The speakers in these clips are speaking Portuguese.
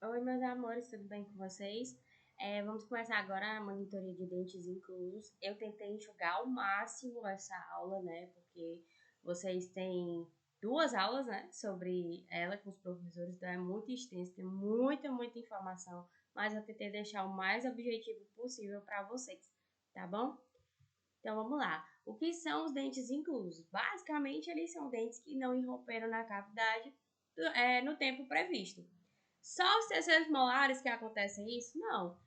Oi, meus amores, tudo bem com vocês? Vamos começar agora a monitoria de dentes inclusos. Eu tentei enxugar ao máximo essa aula, né? Porque vocês têm duas aulas, né? Sobre ela com os professores, então é muito extenso, tem muita informação, mas eu tentei deixar o mais objetivo possível para vocês, tá bom? Então vamos lá. O que são os dentes inclusos? Basicamente, eles são dentes que não irromperam na cavidade no tempo previsto. Só os terceiros molares que acontece isso? Não.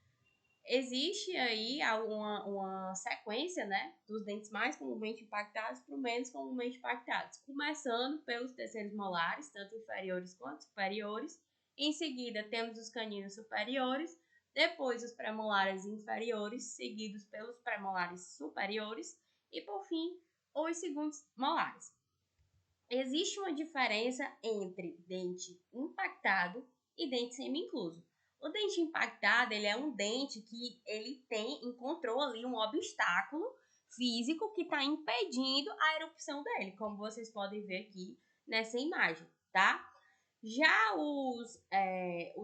Existe aí uma sequência, né, dos dentes mais comumente impactados para os menos comumente impactados, começando pelos terceiros molares, tanto inferiores quanto superiores. Em seguida, temos os caninos superiores, depois os premolares inferiores, seguidos pelos premolares superiores e, por fim, os segundos molares. Existe uma diferença entre dente impactado e dente semi-incluso. O dente impactado, ele é um dente que ele encontrou ali um obstáculo físico que está impedindo a erupção dele, como vocês podem ver aqui nessa imagem, tá? Já os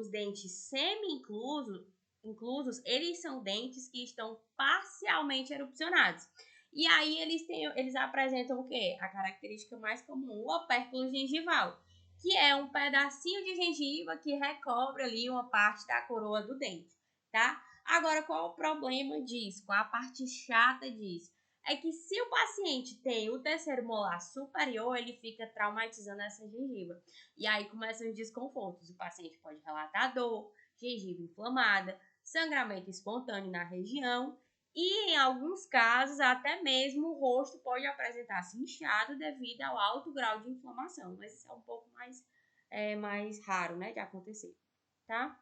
dentes semi-inclusos, eles são dentes que estão parcialmente erupcionados. E aí eles apresentam o quê? A característica mais comum, o opérculo gengival, que é um pedacinho de gengiva que recobre ali uma parte da coroa do dente, tá? Agora, qual o problema disso? Qual a parte chata disso? É que se o paciente tem o terceiro molar superior, ele fica traumatizando essa gengiva. E aí começam os desconfortos. O paciente pode relatar dor, gengiva inflamada, sangramento espontâneo na região e, em alguns casos, até mesmo o rosto pode apresentar-se inchado devido ao alto grau de inflamação. Mas isso é um pouco mais raro, né, de acontecer, tá?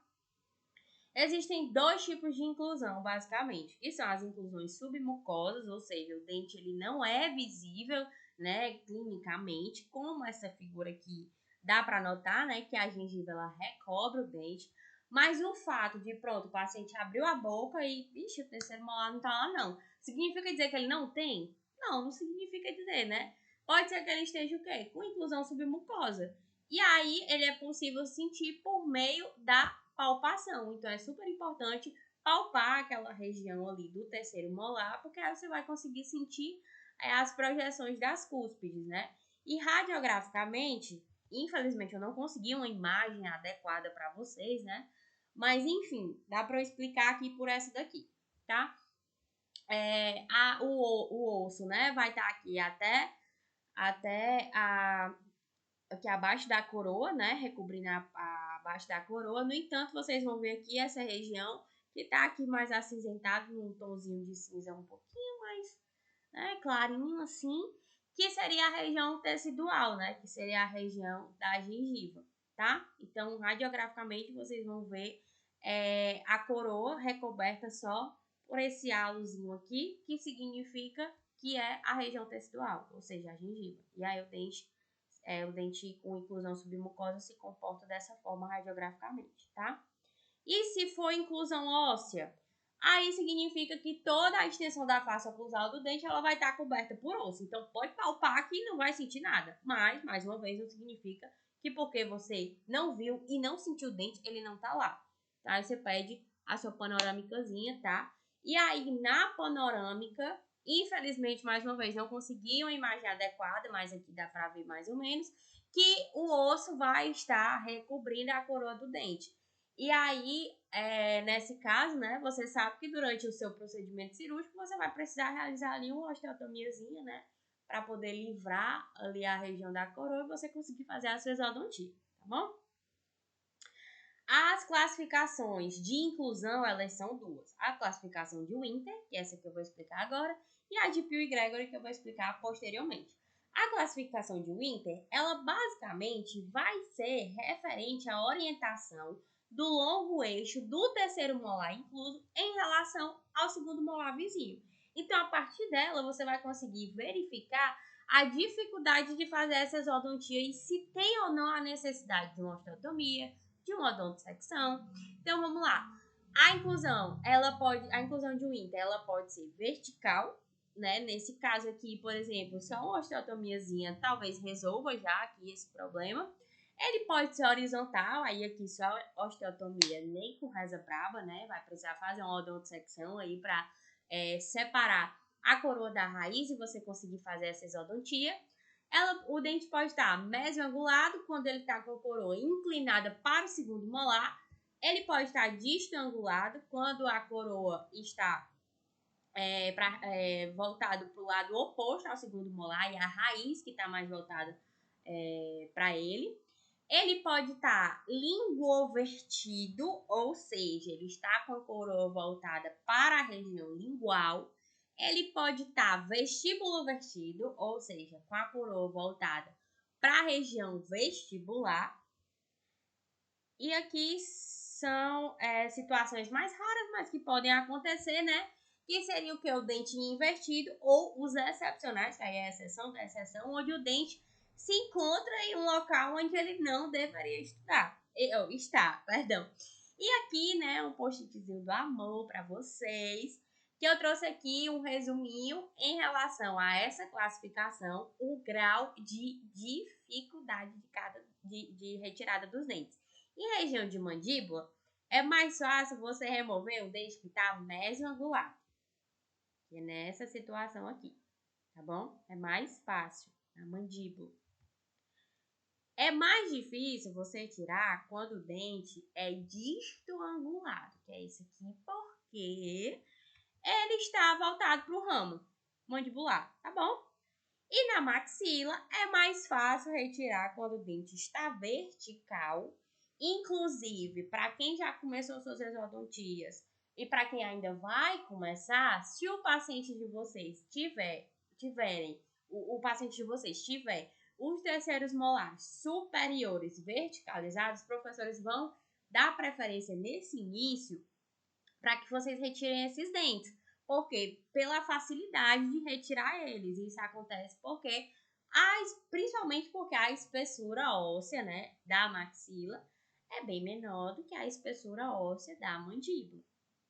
Existem dois tipos de inclusão, basicamente, que são as inclusões submucosas, ou seja, o dente ele não é visível, né, clinicamente, como essa figura aqui dá para notar, né, que a gengiva ela recobre o dente, mas o fato de, pronto, o paciente abriu a boca e, vixe, o terceiro molar não tá lá não, significa dizer que ele não tem? Não, não significa dizer, né? Pode ser que ele esteja o quê? Com inclusão submucosa. E aí ele é possível sentir por meio da palpação. Então é super importante palpar aquela região ali do terceiro molar, porque aí você vai conseguir sentir as projeções das cúspides, né? E radiograficamente, infelizmente eu não consegui uma imagem adequada para vocês, né? Mas enfim, dá para eu explicar aqui por essa daqui, tá? O osso, né, vai estar aqui até aqui abaixo da coroa, né? Recobrindo abaixo da coroa. No entanto, vocês vão ver aqui essa região que tá aqui mais acinzentado, num tomzinho de cinza um pouquinho mais, né, clarinho assim, que seria a região tecidual, né? Que seria a região da gengiva, tá? Então, radiograficamente, vocês vão ver a coroa recoberta só por esse halozinho aqui, que significa que é a região tecidual, ou seja, a gengiva. E aí o dente com inclusão submucosa se comporta dessa forma radiograficamente, tá? E se for inclusão óssea, aí significa que toda a extensão da face oclusal do dente ela vai estar coberta por osso. Então pode palpar que não vai sentir nada. Mas, mais uma vez, não significa que porque você não viu e não sentiu o dente, ele não tá lá. Tá? Aí você pede a sua panorâmicazinha, tá? E aí, na panorâmica, infelizmente, mais uma vez, não consegui uma imagem adequada, mas aqui dá pra ver mais ou menos, que o osso vai estar recobrindo a coroa do dente. E aí, nesse caso, né, você sabe que durante o seu procedimento cirúrgico, você vai precisar realizar ali uma osteotomiazinha, né, para poder livrar ali a região da coroa e você conseguir fazer a sua exodontia, tá bom? As classificações de inclusão, elas são duas. A classificação de Winter, que é essa que eu vou explicar agora, e a de Pew e Gregory, que eu vou explicar posteriormente. A classificação de Winter, ela basicamente vai ser referente à orientação do longo eixo do terceiro molar incluso em relação ao segundo molar vizinho. Então, a partir dela, você vai conseguir verificar a dificuldade de fazer essa exodontia e se tem ou não a necessidade de uma osteotomia, de uma odontosecção. Então vamos lá. A inclusão de Winter, ela pode ser vertical, né? Nesse caso aqui, por exemplo, só uma osteotomiazinha talvez resolva já aqui esse problema. Ele pode ser horizontal, aí aqui só osteotomia, nem com reza braba, né? Vai precisar fazer uma odontosecção aí para separar a coroa da raiz e você conseguir fazer essa exodontia. O dente pode estar mesioangulado, quando ele está com a coroa inclinada para o segundo molar. Ele pode estar distoangulado, quando a coroa está voltado para o lado oposto ao segundo molar e a raiz que está mais voltada para ele. Ele pode estar linguovertido, ou seja, ele está com a coroa voltada para a região lingual. Ele pode estar vestíbulo-vertido, ou seja, com a coroa voltada para a região vestibular. E aqui são situações mais raras, mas que podem acontecer, né? Que seria o que? O dente invertido ou os excepcionais, que aí é a exceção da exceção, onde o dente se encontra em um local onde ele não deveria estar. E aqui, né, um post-itzinho do amor para vocês, que eu trouxe aqui um resuminho em relação a essa classificação, o grau de dificuldade de retirada dos dentes. Em região de mandíbula, é mais fácil você remover o dente que está mesioangulado, que é nessa situação aqui, tá bom? É mais fácil na mandíbula. É mais difícil você tirar quando o dente é distoangulado, que é esse aqui, porque ele está voltado para o ramo mandibular, tá bom? E na maxila é mais fácil retirar quando o dente está vertical. Inclusive, para quem já começou suas exodontias e para quem ainda vai começar, se o paciente de vocês o paciente de vocês tiver os terceiros molares superiores verticalizados, os professores vão dar preferência nesse início para que vocês retirem esses dentes. Por quê? Pela facilidade de retirar eles. Isso acontece principalmente porque a espessura óssea, né, da maxila é bem menor do que a espessura óssea da mandíbula.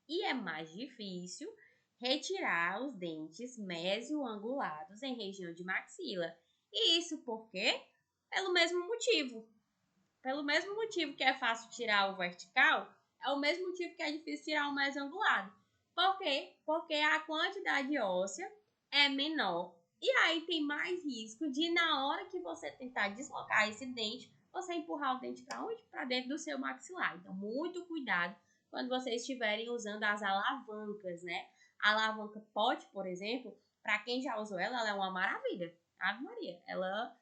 E é mais difícil retirar os dentes mesioangulados em região de maxila. E isso por quê? Pelo mesmo motivo. Pelo mesmo motivo que é fácil tirar o vertical, é o mesmo motivo que é difícil tirar o mesioangulado. Por quê? Porque a quantidade óssea é menor. E aí tem mais risco de, na hora que você tentar deslocar esse dente, você empurrar o dente para onde? Para dentro do seu maxilar. Então, muito cuidado quando vocês estiverem usando as alavancas, né? A alavanca Pot, por exemplo, para quem já usou ela é uma maravilha. Ave Maria, ela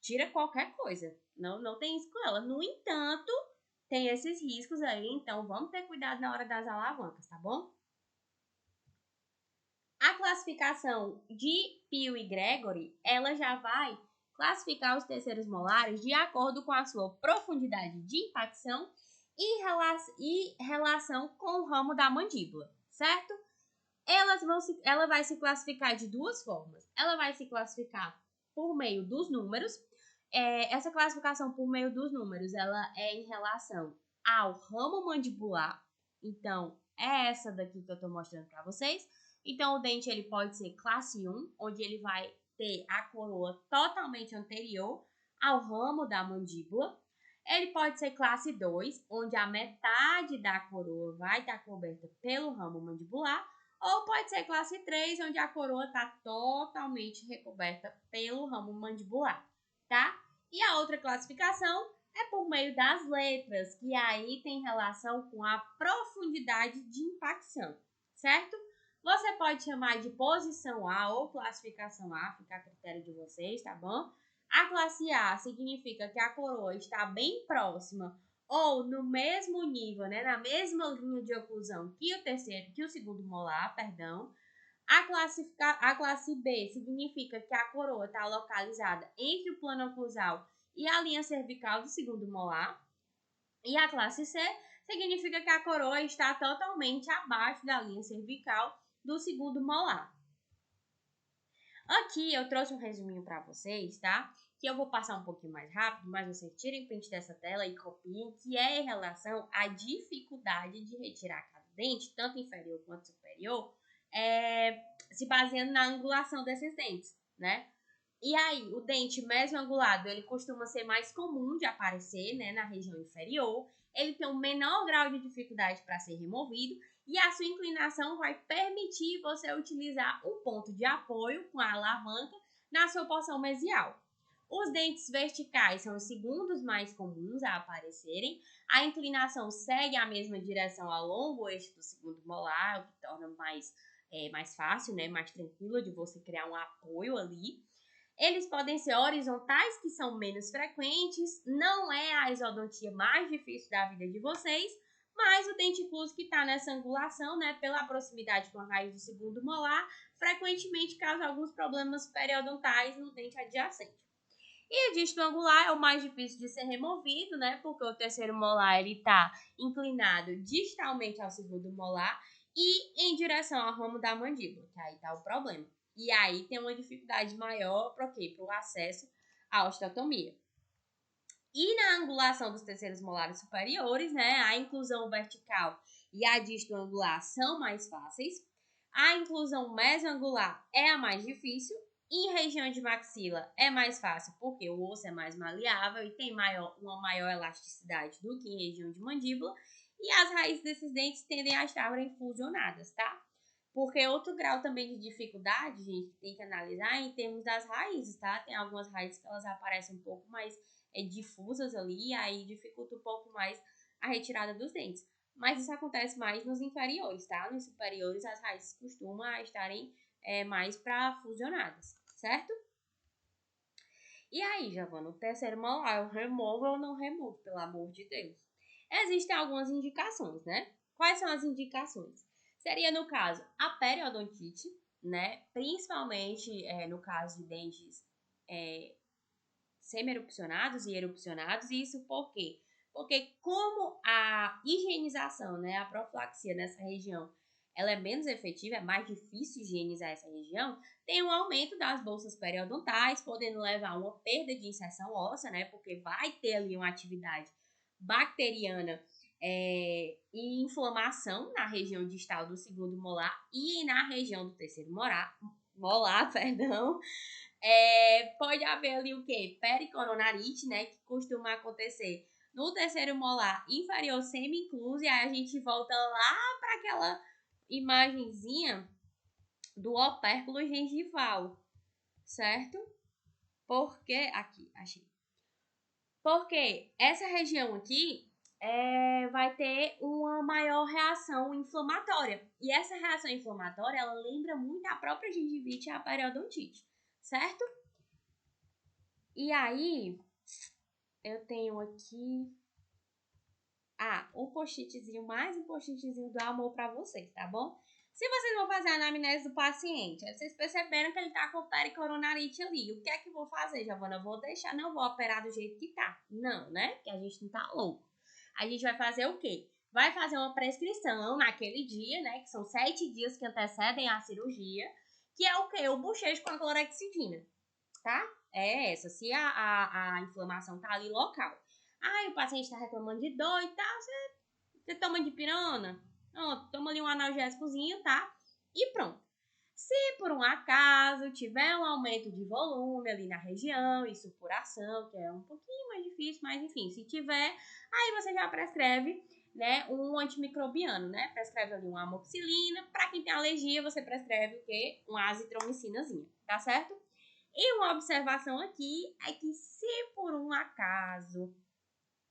tira qualquer coisa. Não tem risco com ela. No entanto, tem esses riscos aí, então vamos ter cuidado na hora das alavancas, tá bom? A classificação de Pio e Gregory, ela já vai classificar os terceiros molares de acordo com a sua profundidade de impacção e relação com o ramo da mandíbula, certo? Ela vai se classificar de duas formas. Ela vai se classificar por meio dos números. Essa classificação por meio dos números, ela é em relação ao ramo mandibular. Então, é essa daqui que eu estou mostrando para vocês. Então, o dente ele pode ser classe 1, onde ele vai ter a coroa totalmente anterior ao ramo da mandíbula. Ele pode ser classe 2, onde a metade da coroa vai estar coberta pelo ramo mandibular. Ou pode ser classe 3, onde a coroa está totalmente recoberta pelo ramo mandibular, tá? E a outra classificação é por meio das letras, que aí tem relação com a profundidade de impacção, certo? Você pode chamar de posição A ou classificação A, fica a critério de vocês, tá bom? A classe A significa que a coroa está bem próxima ou no mesmo nível, né, na mesma linha de oclusão que o segundo molar, perdão. A classe B significa que a coroa está localizada entre o plano oclusal e a linha cervical do segundo molar. E a classe C significa que a coroa está totalmente abaixo da linha cervical do segundo molar. Aqui eu trouxe um resuminho para vocês, tá? Que eu vou passar um pouquinho mais rápido, mas vocês tirem print dessa tela e copiem, que é em relação à dificuldade de retirar cada dente, tanto inferior quanto superior, se baseando na angulação desses dentes, né? E aí, o dente mesoangulado, ele costuma ser mais comum de aparecer, né, na região inferior. Ele tem um menor grau de dificuldade para ser removido e a sua inclinação vai permitir você utilizar o ponto de apoio com a alavanca na sua porção mesial. Os dentes verticais são os segundos mais comuns a aparecerem. A inclinação segue a mesma direção ao longo eixo do segundo molar, o que torna mais fácil, né, mais tranquilo de você criar um apoio ali. Eles podem ser horizontais, que são menos frequentes, não é a isodontia mais difícil da vida de vocês, mas o dente incluso que está nessa angulação, né, pela proximidade com a raiz do segundo molar, frequentemente causa alguns problemas periodontais no dente adjacente. E o dígito angular é o mais difícil de ser removido, né, porque o terceiro molar ele está inclinado distalmente ao segundo molar e em direção ao ramo da mandíbula, que aí está o problema. E aí tem uma dificuldade maior para o quê? Para o acesso à osteotomia. E na angulação dos terceiros molares superiores, né, a inclusão vertical e a dígito angular são mais fáceis. A inclusão mesoangular é a mais difícil. Em região de maxila é mais fácil porque o osso é mais maleável e tem uma maior elasticidade do que em região de mandíbula. E as raízes desses dentes tendem a estar fusionadas, tá? Porque outro grau também de dificuldade, gente, que tem que analisar em termos das raízes, tá? Tem algumas raízes que elas aparecem um pouco mais difusas ali, e aí dificulta um pouco mais a retirada dos dentes. Mas isso acontece mais nos inferiores, tá? Nos superiores as raízes costumam estarem mais para fusionadas, certo? E aí, Giovana, o terceiro molar, eu removo ou não removo, pelo amor de Deus? Existem algumas indicações, né? Quais são as indicações? Seria, no caso, a periodontite, né? Principalmente no caso de dentes semi-erupcionados e erupcionados. E isso por quê? Porque como a higienização, né, a profilaxia nessa região, ela é menos efetiva, é mais difícil higienizar essa região, tem um aumento das bolsas periodontais, podendo levar a uma perda de inserção óssea, né, porque vai ter ali uma atividade bacteriana e inflamação na região distal do segundo molar e na região do terceiro molar, perdão. Pode haver ali o quê? Pericoronarite, né? Que costuma acontecer no terceiro molar inferior semi-incluso. E aí a gente volta lá para aquela imagenzinha do opérculo gengival, certo? Porque, aqui, achei. Porque essa região aqui vai ter uma maior reação inflamatória. E essa reação inflamatória, ela lembra muito a própria gengivite e a periodontite, certo? E aí, eu tenho aqui um post-itzinho, mais um post-itzinho do amor pra vocês, tá bom? Se vocês vão fazer a anamnese do paciente, vocês perceberam que ele tá com pericoronarite ali. O que é que eu vou fazer, Giovana? Eu vou deixar, não vou operar do jeito que tá. Não, né? Que a gente não tá louco. A gente vai fazer o quê? Vai fazer uma prescrição naquele dia, né? Que são 7 dias que antecedem a cirurgia. Que é o quê? O bochecho com a clorexidina, tá? É essa, se a inflamação tá ali local. O paciente tá reclamando de dor e tal, você toma dipirona? Não, toma ali um analgésicozinho, tá? E pronto. Se por um acaso tiver um aumento de volume ali na região e supuração, que é um pouquinho mais difícil, mas enfim, se tiver, aí você já prescreve, né, um antimicrobiano, né? Prescreve ali uma amoxicilina. Para quem tem alergia, você prescreve o quê? Uma azitromicinazinha, tá certo? E uma observação aqui é que se por um acaso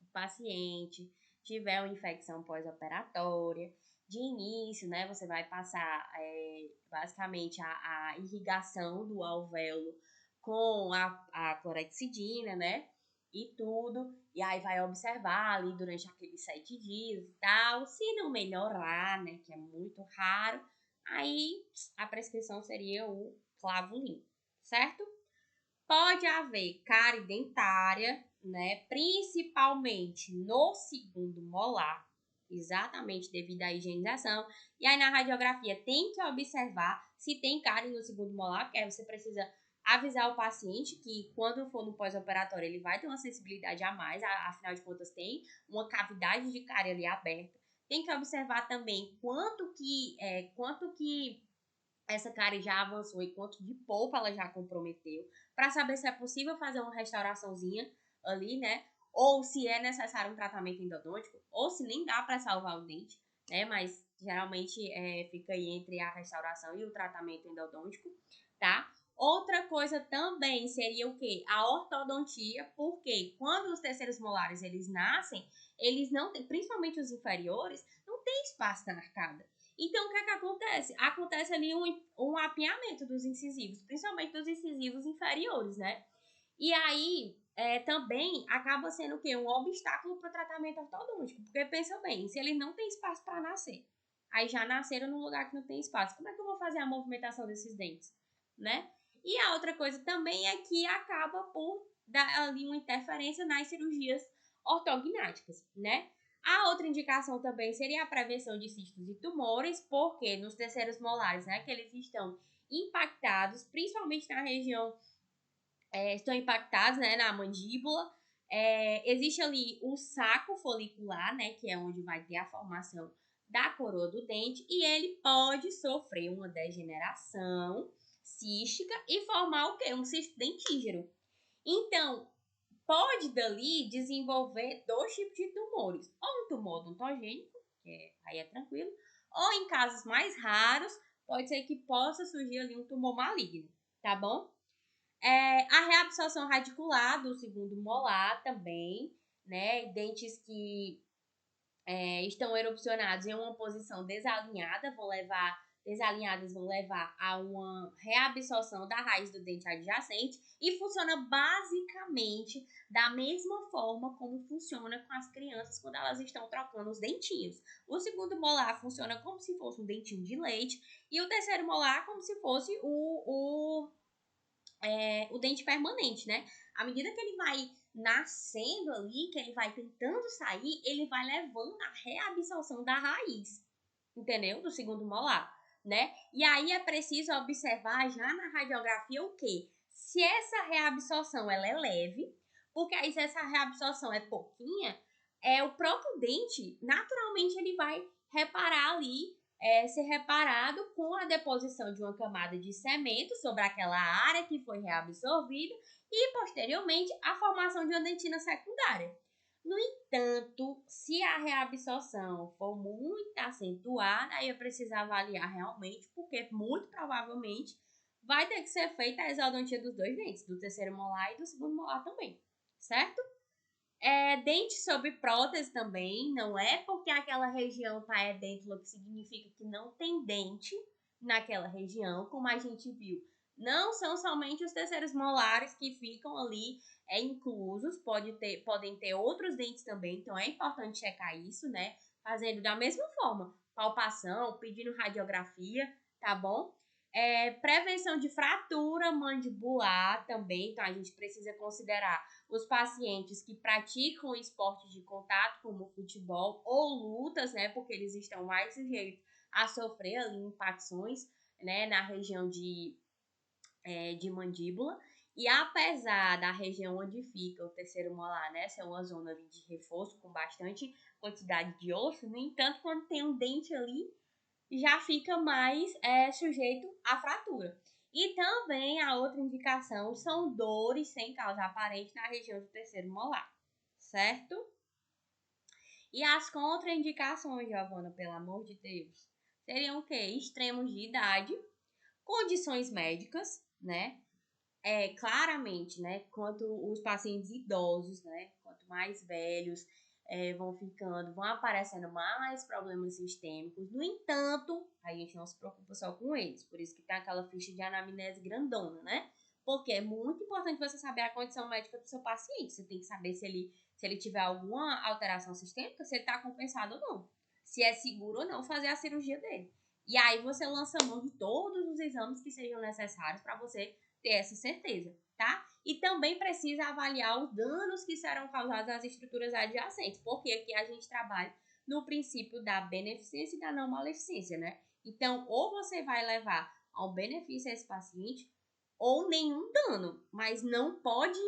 o paciente tiver uma infecção pós-operatória, de início, né, você vai passar basicamente a irrigação do alvéolo com a clorexidina, né, e tudo, e aí vai observar ali durante aqueles 7 dias e tal. Se não melhorar, né, que é muito raro, aí a prescrição seria o clavulin, certo? Pode haver cárie dentária, né? Principalmente no segundo molar, exatamente devido à higienização. E aí na radiografia tem que observar se tem cárie no segundo molar, porque aí você precisa avisar o paciente que quando for no pós-operatório ele vai ter uma sensibilidade a mais, afinal de contas tem uma cavidade de cárie ali aberta. Tem que observar também quanto que essa cárie já avançou e quanto de polpa ela já comprometeu, para saber se é possível fazer uma restauraçãozinha ali, né? Ou se é necessário um tratamento endodôntico, ou se nem dá para salvar o dente, né? Mas geralmente fica aí entre a restauração e o tratamento endodôntico, tá? Outra coisa também seria o quê? A ortodontia, porque quando os terceiros molares eles nascem, eles não têm, principalmente os inferiores, não tem espaço na arcada. Então, o que é que acontece? Acontece ali um apinhamento dos incisivos, principalmente dos incisivos inferiores, né? E aí, também acaba sendo o quê? Um obstáculo para o tratamento ortodôntico. Porque pensa bem, se eles não têm espaço para nascer, aí já nasceram num lugar que não tem espaço, como é que eu vou fazer a movimentação desses dentes, né? E a outra coisa também é que acaba por dar ali uma interferência nas cirurgias ortognáticas, né? A outra indicação também seria a prevenção de cistos e tumores, porque nos terceiros molares, né, que eles estão impactados, principalmente na região, estão impactados, né, na mandíbula. Existe ali o saco folicular, né, que é onde vai ter a formação da coroa do dente, e ele pode sofrer uma degeneração cística e formar o quê? Um cisto dentígero. Então, pode dali desenvolver dois tipos de tumores. Ou um tumor odontogênico, aí é tranquilo, ou em casos mais raros, pode ser que possa surgir ali um tumor maligno, tá bom? A reabsorção radicular do segundo molar também, né? Dentes que estão erupcionados em uma posição desalinhadas vão levar a uma reabsorção da raiz do dente adjacente e funciona basicamente da mesma forma como funciona com as crianças quando elas estão trocando os dentinhos. O segundo molar funciona como se fosse um dentinho de leite e o terceiro molar como se fosse o dente permanente, né? À medida que ele vai nascendo ali, que ele vai tentando sair, ele vai levando a reabsorção da raiz, entendeu? Do segundo molar, né? E aí é preciso observar já na radiografia o quê? Se essa reabsorção ela é leve, porque aí se essa reabsorção é pouquinha, o próprio dente, naturalmente, ele vai reparar ali, ser reparado com a deposição de uma camada de cemento sobre aquela área que foi reabsorvida e, posteriormente, a formação de uma dentina secundária. No entanto, se a reabsorção for muito acentuada, aí eu preciso avaliar realmente, porque muito provavelmente vai ter que ser feita a exodontia dos dois dentes, do terceiro molar e do segundo molar também, certo? Dente sob prótese também, não é porque aquela região tá edêntula que significa que não tem dente naquela região, como a gente viu. Não são somente os terceiros molares que ficam ali inclusos, podem ter outros dentes também, então é importante checar isso, né? Fazendo da mesma forma, palpação, pedindo radiografia, tá bom? Prevenção de fratura mandibular também, então a gente precisa considerar os pacientes que praticam esportes de contato, como futebol ou lutas, né, porque eles estão mais sujeitos a sofrer ali impacções, né, na região de mandíbula. E apesar da região onde fica o terceiro molar, né, ser uma zona ali de reforço com bastante quantidade de osso, no entanto, quando tem um dente ali, já fica mais sujeito à fratura. E também a outra indicação são dores sem causa aparente na região do terceiro molar, certo? E as contraindicações, Giovana, pelo amor de Deus, seriam o quê? Extremos de idade, condições médicas, né? Claramente, né? Quanto os pacientes idosos, né? Quanto mais velhos vão ficando, vão aparecendo mais problemas sistêmicos. No entanto, a gente não se preocupa só com eles. Por isso que tem aquela ficha de anamnese grandona, né? Porque é muito importante você saber a condição médica do seu paciente. Você tem que saber se ele tiver alguma alteração sistêmica, se ele está compensado ou não. Se é seguro ou não fazer a cirurgia dele. E aí você lança mão de todos os exames que sejam necessários para você ter essa certeza, tá? E também precisa avaliar os danos que serão causados às estruturas adjacentes, porque aqui a gente trabalha no princípio da beneficência e da não maleficência, né? Então, ou você vai levar ao benefício a esse paciente, ou nenhum dano, mas não pode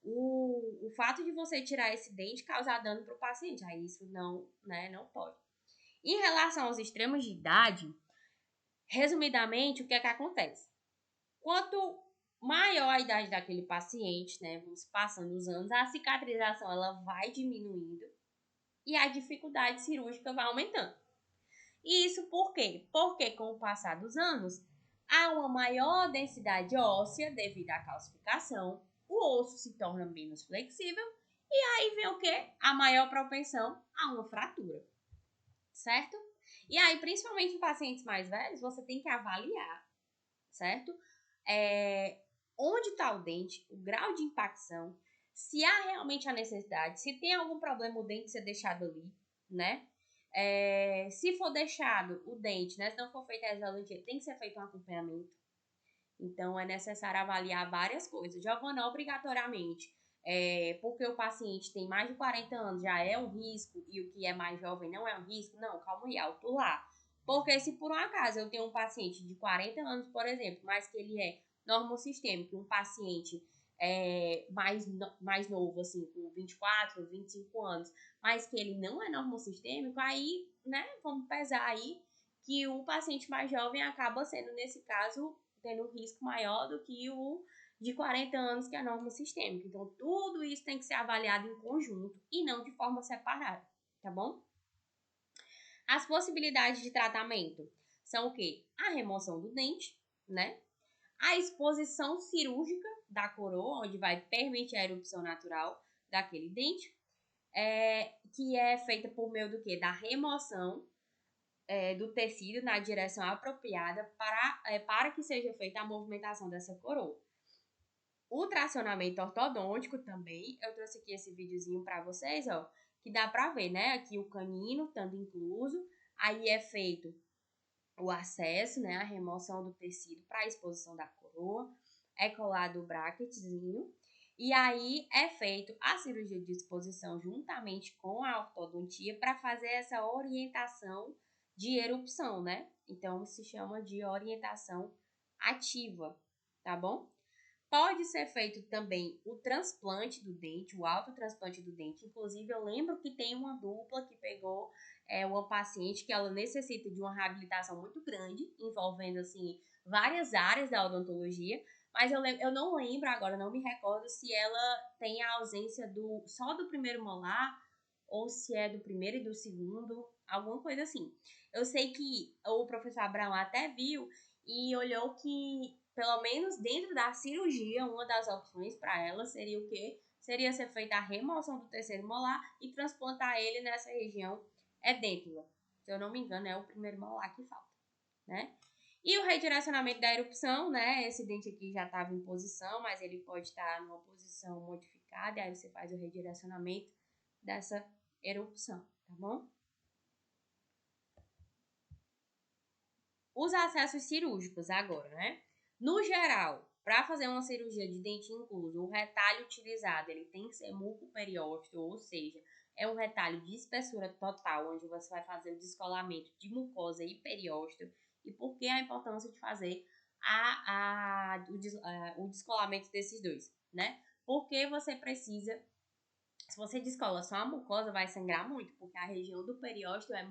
o fato de você tirar esse dente causar dano para o paciente, aí isso não, né, não pode. Em relação aos extremos de idade, Resumidamente, o que é que acontece? Quanto maior a idade daquele paciente, né, vamos passando os anos, a cicatrização ela vai diminuindo e a dificuldade cirúrgica vai aumentando. E isso por quê? Porque com o passar dos anos, há uma maior densidade óssea devido à calcificação, o osso se torna menos flexível e aí vem o quê? A maior propensão a uma fratura, certo? E aí, principalmente em pacientes mais velhos, você tem que avaliar, certo? Onde está o dente, o grau de impacção, se há realmente a necessidade, se tem algum problema o dente ser deixado ali, né? Se for deixado o dente, né? Se não for feita a exodontia, tem que ser feito um acompanhamento. Então, é necessário avaliar várias coisas. Giovana, obrigatoriamente, porque o paciente tem mais de 40 anos, já é um risco, e o que é mais jovem não é um risco? Não, calma aí, alto lá. Porque se por um acaso eu tenho um paciente de 40 anos, por exemplo, mas que ele é normosistêmico, um paciente mais novo, assim, com 24, 25 anos, mas que ele não é normosistêmico, aí, né, vamos pesar aí que o paciente mais jovem acaba sendo, nesse caso, tendo um risco maior do que o de 40 anos, que é a norma sistêmica. Então, tudo isso tem que ser avaliado em conjunto e não de forma separada, tá bom? As possibilidades de tratamento são o quê? A remoção do dente, né? A exposição cirúrgica da coroa, onde vai permitir a erupção natural daquele dente, que é feita por meio do quê? Da remoção do tecido na direção apropriada para que seja feita a movimentação dessa coroa. O tracionamento ortodôntico também, eu trouxe aqui esse videozinho para vocês, ó, que dá para ver, né? Aqui o canino estando incluso, aí é feito o acesso, né? A remoção do tecido para a exposição da coroa, é colado o bracketzinho, e aí é feito a cirurgia de exposição juntamente com a ortodontia para fazer essa orientação de erupção, né? Então, se chama de orientação ativa, tá bom? Pode ser feito também o transplante do dente, o autotransplante do dente. Inclusive, eu lembro que tem uma dupla que pegou uma paciente que ela necessita de uma reabilitação muito grande, envolvendo, assim, várias áreas da odontologia. Mas eu não lembro agora, não me recordo se ela tem a ausência só do primeiro molar ou se é do primeiro e do segundo, alguma coisa assim. Eu sei que o professor Abraão até viu e olhou que, pelo menos dentro da cirurgia, uma das opções para ela seria o quê? Seria ser feita a remoção do terceiro molar e transplantar ele nessa região edêntula. Se eu não me engano, é o primeiro molar que falta, né? E o redirecionamento da erupção, né? Esse dente aqui já estava em posição, mas ele pode estar numa posição modificada, e aí você faz o redirecionamento dessa erupção, tá bom? Os acessos cirúrgicos agora, né? No geral, para fazer uma cirurgia de dente incluso, o retalho utilizado ele tem que ser mucoperiósteo, ou seja, é um retalho de espessura total, onde você vai fazer o descolamento de mucosa e periósteo. E por que a importância de fazer o descolamento desses dois, né? Porque você precisa, se você descola só a mucosa, vai sangrar muito, porque a região do periósteo é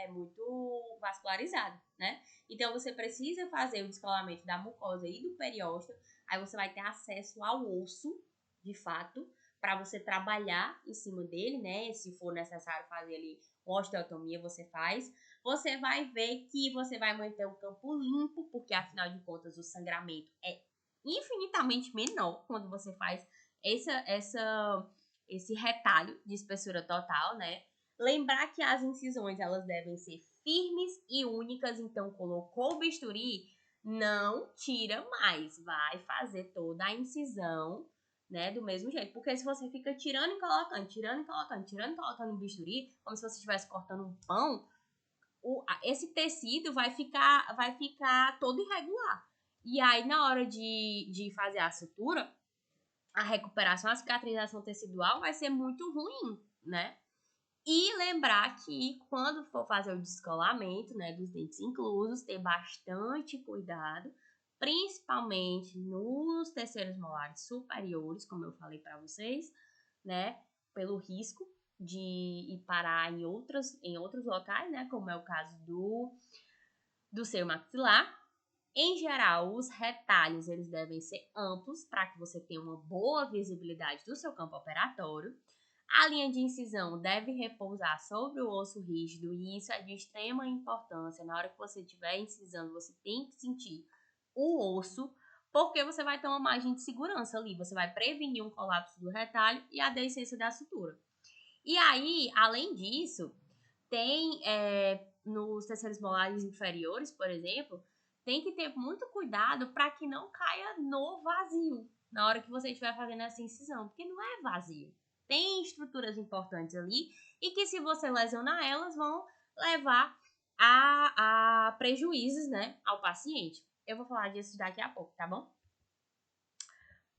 muito vascularizada, né? Então, você precisa fazer o descolamento da mucosa e do periósteo, aí você vai ter acesso ao osso, de fato, para você trabalhar em cima dele, né? Se for necessário fazer ali uma osteotomia, você faz. Você vai ver que você vai manter o campo limpo, porque afinal de contas o sangramento é infinitamente menor quando você faz esse retalho de espessura total, né? Lembrar que as incisões elas devem ser firmes e únicas, então colocou o bisturi, não tira mais, vai fazer toda a incisão, né, do mesmo jeito, porque se você fica tirando e colocando, tirando e colocando, tirando e colocando o bisturi, como se você estivesse cortando um pão, esse tecido vai ficar todo irregular. E aí, na hora de fazer a sutura, a recuperação, a cicatrização tecidual vai ser muito ruim, né? E lembrar que quando for fazer o descolamento, né, dos dentes inclusos, ter bastante cuidado, principalmente nos terceiros molares superiores, como eu falei para vocês, né, pelo risco de ir parar em outros locais, né, como é o caso do seu maxilar. Em geral, os retalhos eles devem ser amplos para que você tenha uma boa visibilidade do seu campo operatório. A linha de incisão deve repousar sobre o osso rígido e isso é de extrema importância. Na hora que você estiver incisando, você tem que sentir o osso, porque você vai ter uma margem de segurança ali. Você vai prevenir um colapso do retalho e a descência da sutura. E aí, além disso, tem nos terceiros molares inferiores, por exemplo, tem que ter muito cuidado para que não caia no vazio na hora que você estiver fazendo essa incisão, porque não é vazio. Tem estruturas importantes ali e que se você lesionar elas vão levar a prejuízos, né, ao paciente. Eu vou falar disso daqui a pouco, tá bom?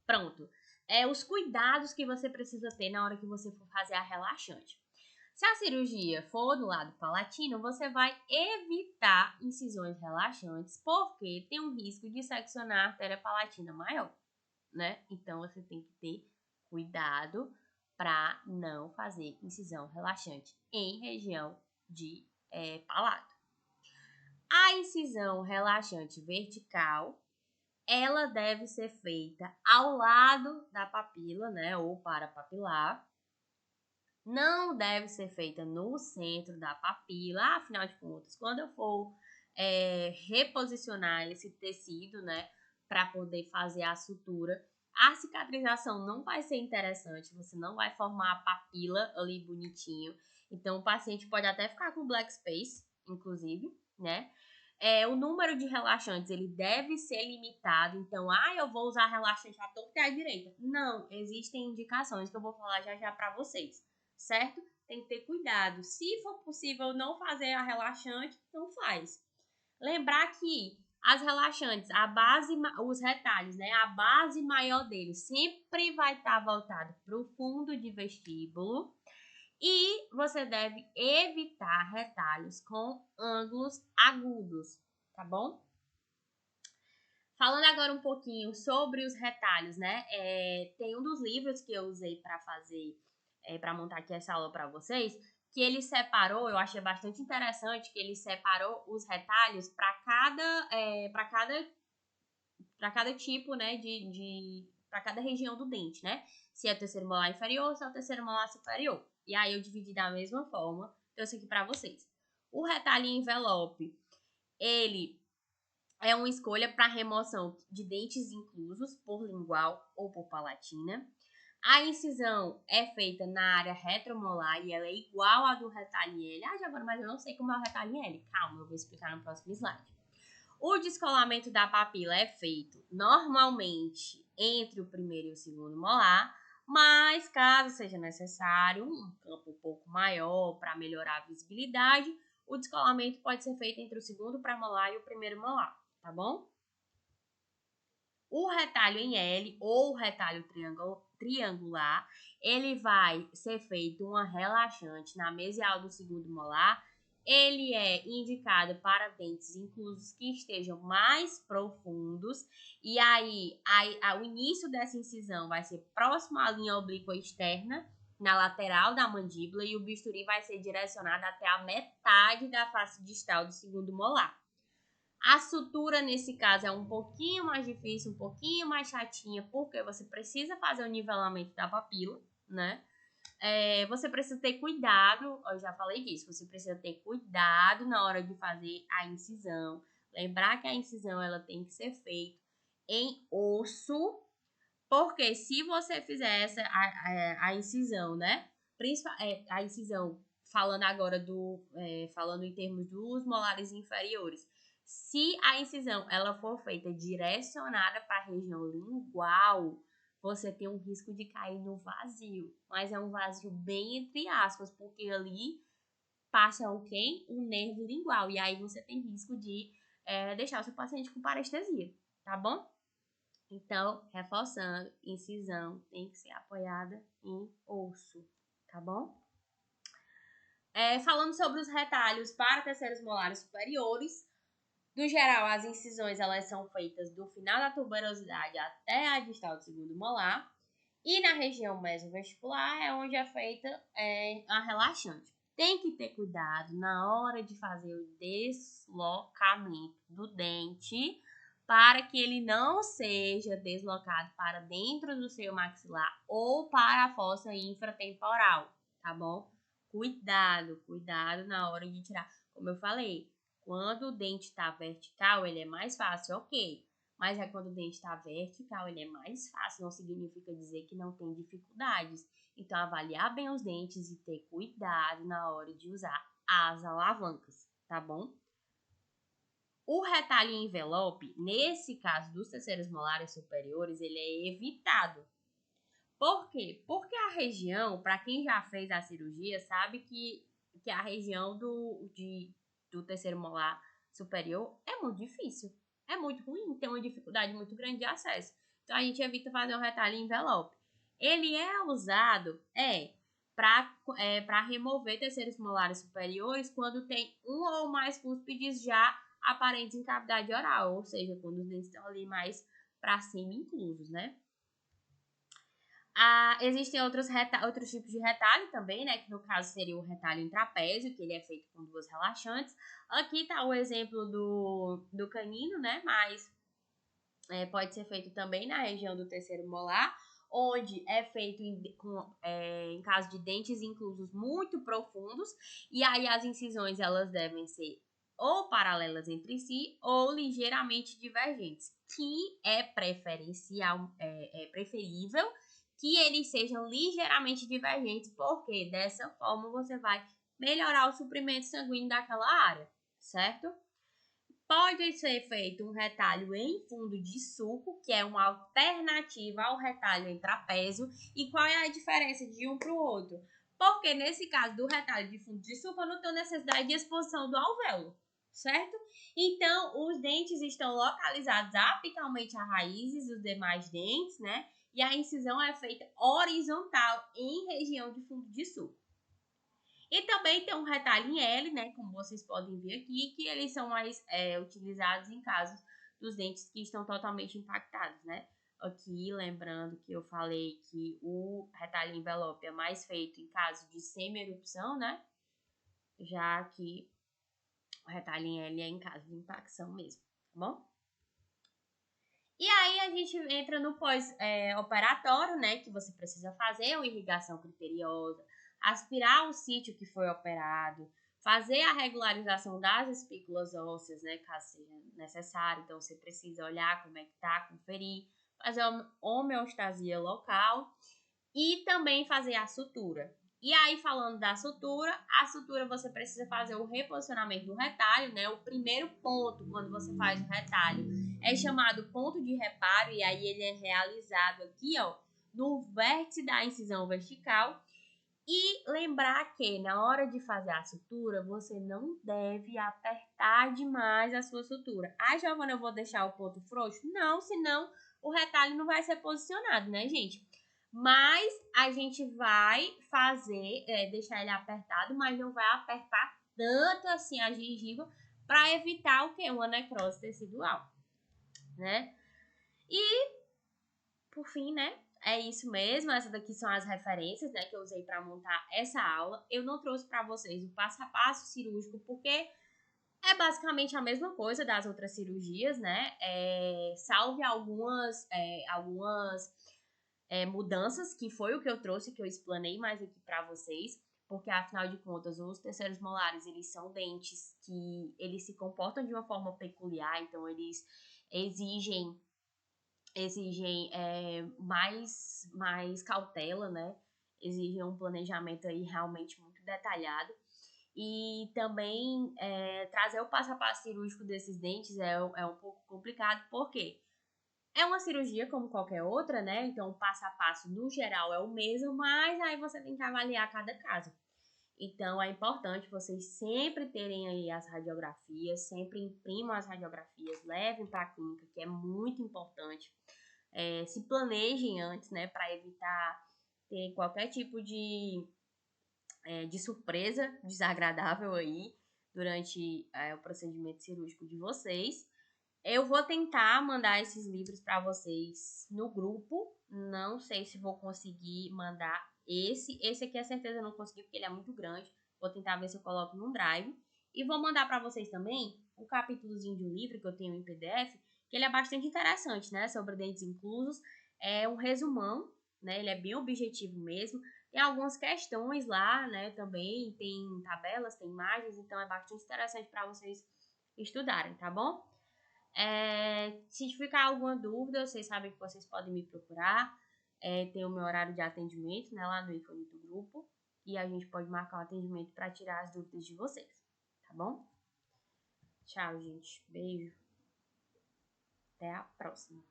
Pronto. Os cuidados que você precisa ter na hora que você for fazer a relaxante. Se a cirurgia for do lado palatino, você vai evitar incisões relaxantes, porque tem um risco de seccionar a artéria palatina maior, né? Então, você tem que ter cuidado para não fazer incisão relaxante em região de palato. A incisão relaxante vertical, ela deve ser feita ao lado da papila, né, ou parapapilar. Não deve ser feita no centro da papila, afinal de contas, quando eu for reposicionar esse tecido, né, para poder fazer a sutura, a cicatrização não vai ser interessante, você não vai formar a papila ali bonitinho. Então, o paciente pode até ficar com black space, inclusive, né? O número de relaxantes, ele deve ser limitado. Então, eu vou usar relaxante à torta e à direita. Não, existem indicações que eu vou falar já já para vocês, certo? Tem que ter cuidado. Se for possível não fazer a relaxante, então faz. Lembrar que as relaxantes, a base, os retalhos, né? A base maior deles sempre vai estar voltado para o fundo de vestíbulo. E você deve evitar retalhos com ângulos agudos, tá bom? Falando agora um pouquinho sobre os retalhos, né? Tem um dos livros que eu usei para fazer, para montar aqui essa aula para vocês, que ele separou, eu achei bastante interessante, que ele separou os retalhos para cada tipo, né, para cada região do dente, né? Se é o terceiro molar inferior, se é o terceiro molar superior. E aí eu dividi da mesma forma, trouxe aqui para vocês. O retalho envelope, ele é uma escolha para remoção de dentes inclusos por lingual ou por palatina. A incisão é feita na área retromolar e ela é igual à do retalho em L. Agora, mas eu não sei como é o retalho em L. Calma, eu vou explicar no próximo slide. O descolamento da papila é feito normalmente entre o primeiro e o segundo molar, mas caso seja necessário um campo um pouco maior para melhorar a visibilidade, o descolamento pode ser feito entre o segundo premolar e o primeiro molar, tá bom? O retalho em L ou retalho triangular, ele vai ser feito uma relaxante na mesial do segundo molar. Ele é indicado para dentes inclusos que estejam mais profundos. E aí, o início dessa incisão vai ser próximo à linha oblíqua externa, na lateral da mandíbula, e o bisturi vai ser direcionado até a metade da face distal do segundo molar. A sutura, nesse caso, é um pouquinho mais difícil, um pouquinho mais chatinha, porque você precisa fazer o nivelamento da papila, né? Você precisa ter cuidado, eu já falei disso, você precisa ter cuidado na hora de fazer a incisão. Lembrar que a incisão ela tem que ser feita em osso, porque se você fizer a incisão, né? A incisão, falando agora falando em termos dos molares inferiores, se a incisão ela for feita direcionada para a região lingual, você tem um risco de cair no vazio, mas é um vazio bem entre aspas, porque ali passa o quê? O nervo lingual, e aí você tem risco de deixar o seu paciente com parestesia, tá bom? Então, reforçando, incisão tem que ser apoiada em osso, tá bom? Falando sobre os retalhos para terceiros molares superiores, no geral, as incisões elas são feitas do final da tuberosidade até a distal do segundo molar. E na região mesovestibular é onde é feita a relaxante. tem que ter cuidado na hora de fazer o deslocamento do dente para que ele não seja deslocado para dentro do seu maxilar ou para a fossa infratemporal, tá bom? Cuidado na hora de tirar. Como eu falei, quando o dente está vertical, ele é mais fácil, ok. Mas é quando o dente está vertical, ele é mais fácil. Não significa dizer que não tem dificuldades. Então, avaliar bem os dentes e ter cuidado na hora de usar as alavancas, tá bom? O retalho em envelope, nesse caso dos terceiros molares superiores, ele é evitado. Por quê? Porque a região, para quem já fez a cirurgia, sabe que a região do terceiro molar superior é muito difícil. É muito ruim, tem uma dificuldade muito grande de acesso. Então, a gente evita fazer um retalho em envelope. Ele é usado, para remover terceiros molares superiores quando tem um ou mais cúspides já aparentes em cavidade oral, ou seja, quando os dentes estão ali mais para cima inclusos, né? Existem outros tipos de retalho também, né? Que no caso seria o retalho em trapézio, que ele é feito com duas relaxantes. Aqui tá o exemplo do canino, né? Mas pode ser feito também na região do terceiro molar, onde é feito em caso de dentes inclusos muito profundos. E aí as incisões elas devem ser ou paralelas entre si ou ligeiramente divergentes, que é preferencial, é preferível que eles sejam ligeiramente divergentes, porque dessa forma você vai melhorar o suprimento sanguíneo daquela área, certo? Pode ser feito um retalho em fundo de sulco, que é uma alternativa ao retalho em trapézio. E qual é a diferença de um para o outro? Porque nesse caso do retalho de fundo de sulco, eu não tenho necessidade de exposição do alvéolo, certo? Então, os dentes estão localizados apicalmente às raízes dos demais dentes, né? E a incisão é feita horizontal em região de fundo de sulco. E também tem um retalho em L, né, como vocês podem ver aqui, que eles são mais utilizados em casos dos dentes que estão totalmente impactados, né? Aqui, lembrando que eu falei que o retalho em envelope é mais feito em caso de semi-erupção, né? Já que o retalho em L é em caso de impacção mesmo, tá bom? E aí a gente entra no pós-operatório, né, que você precisa fazer uma irrigação criteriosa, aspirar o sítio que foi operado, fazer a regularização das espículas ósseas, né, caso seja necessário. Então, você precisa olhar como é que tá, conferir, fazer a homeostasia local e também fazer a sutura. E aí, falando da sutura, a sutura você precisa fazer o reposicionamento do retalho, né? O primeiro ponto, quando você faz o retalho, é chamado ponto de reparo, e aí ele é realizado aqui, ó, no vértice da incisão vertical. E lembrar que na hora de fazer a sutura, você não deve apertar demais a sua sutura. Ah, Giovana, eu vou deixar o ponto frouxo? Não, senão o retalho não vai ser posicionado, né, gente? Mas a gente vai fazer, deixar ele apertado, mas não vai apertar tanto assim a gengiva para evitar o quê? Uma necrose tecidual, né? E, por fim, né? É isso mesmo, essas daqui são as referências, né, que eu usei para montar essa aula. Eu não trouxe para vocês o passo a passo cirúrgico, porque é basicamente a mesma coisa das outras cirurgias, né? Salve algumas mudanças, que foi o que eu trouxe, que eu explanei mais aqui para vocês, porque afinal de contas, os terceiros molares, eles são dentes que eles se comportam de uma forma peculiar, então eles exigem mais cautela, né? Exigem um planejamento aí realmente muito detalhado. E também trazer o passo a passo cirúrgico desses dentes é um pouco complicado, porque é uma cirurgia como qualquer outra, né? Então, o passo a passo, no geral, é o mesmo, mas aí você tem que avaliar cada caso. Então, é importante vocês sempre terem aí as radiografias, sempre imprimam as radiografias, levem para a clínica, que é muito importante. Se planejem antes, né? Para evitar ter qualquer tipo de surpresa desagradável aí durante o procedimento cirúrgico de vocês. Eu vou tentar mandar esses livros para vocês no grupo. Não sei se vou conseguir mandar esse. Esse aqui, a certeza, eu não consegui, porque ele é muito grande. Vou tentar ver se eu coloco num drive. E vou mandar para vocês também um capítulozinho de um livro que eu tenho em PDF, que ele é bastante interessante, né? Sobre dentes inclusos. É um resumão, né? Ele é bem objetivo mesmo. Tem algumas questões lá, né? Também tem tabelas, tem imagens, então é bastante interessante para vocês estudarem, tá bom? Se ficar alguma dúvida, vocês sabem que vocês podem me procurar. Tem o meu horário de atendimento, né, lá no ícone do grupo. E a gente pode marcar um atendimento para tirar as dúvidas de vocês, tá bom? Tchau, gente. Beijo. Até a próxima.